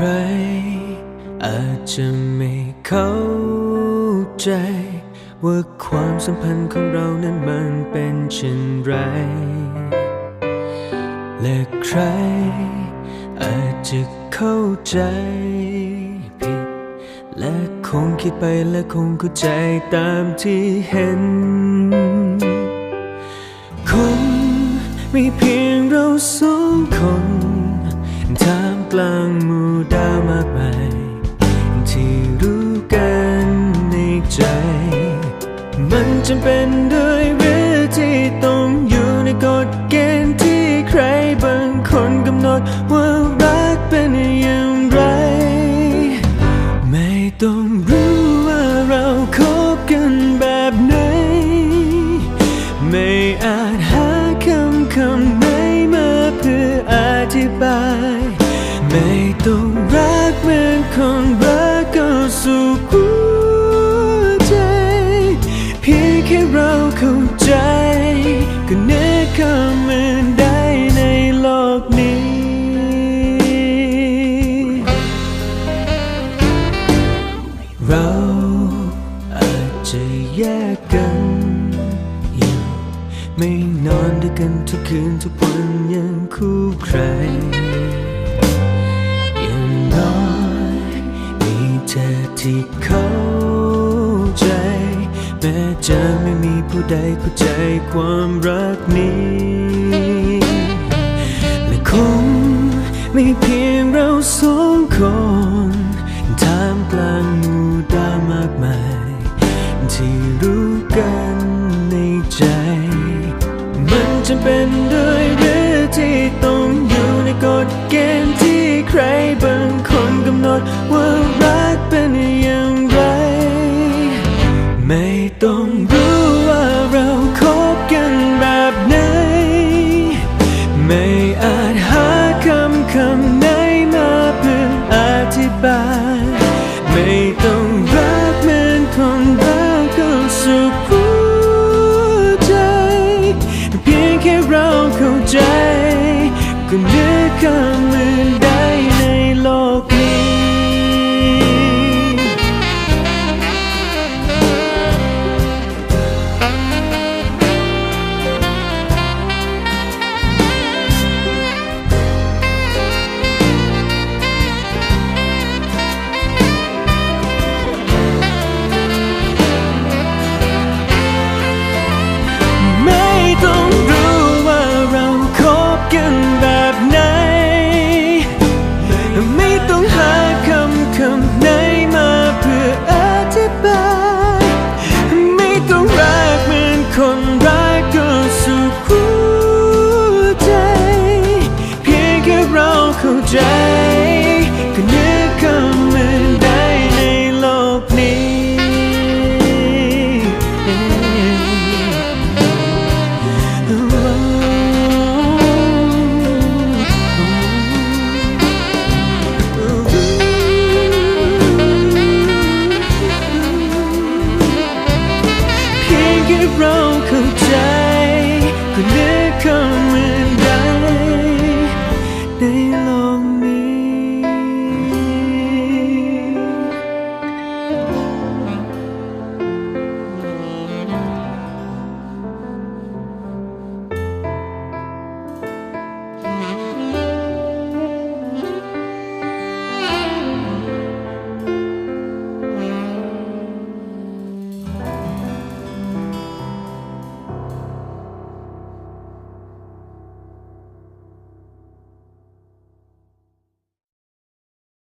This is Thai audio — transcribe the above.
รอาจจะไม่เข้าใจว่าความสัมพันธ์ของเรานั้นมันเป็นเช่นไรและใครอาจจะเข้าใจผิดและคงคิดไปและคงเข้าใจตามที่เห็นคงมีเพียงเราสองคนท่ามกลางหมู่ดาวมากมายที่รู้กันในใจมันจำเป็นด้วยหรือที่ต้องอยู่ในกฎเกณฑ์ที่ใครบางคนกำหนดว่ารักเป็นอย่างไรไม่ต้องรู้ว่าเราคบกันแบบไหนไม่อาจหาคำไหนมาเพื่ออธิบายไม่ต้องรักเหมือนคนรักก็สุขหัวใจเพียงแค่เราเข้าใจก็นึกเข้ามาได้ในโลกนี้เราอาจจะแยกกันอยู่ไม่นอนด้วยกันทุกคืนทุกวันยังคู่ใครอย่างน้อยมีเธอที่เข้าใจแม้จะไม่มีผู้ใดเข้าใจความรักนี้และคงมีเพียงเราสองคนท่ามกลางหมู่ดาวมากมายที่รู้กันในใจมันจำเป็นด้วยหรือที่ต้องอยู่ในกฎเกณฑ์ที่ใครบางคนกำหนดว่ารักเป็นอย่างไรไม่ต้องรู้ว่าเราคบกันแบบไหนไม่อาจหาคำไหนมาเพื่ออธิบายไม่ต้องรักเหมือนคนรักก็สุขหัวใจเพียงแค่เราเข้าใจก็นึกเข้ามาได้ในโลกนี้คนรักก็สุขหัวใจเพียงแค่เราเข้าใจก็นึกเข้ามาได้ในโลกนี้เพียงแค่เรา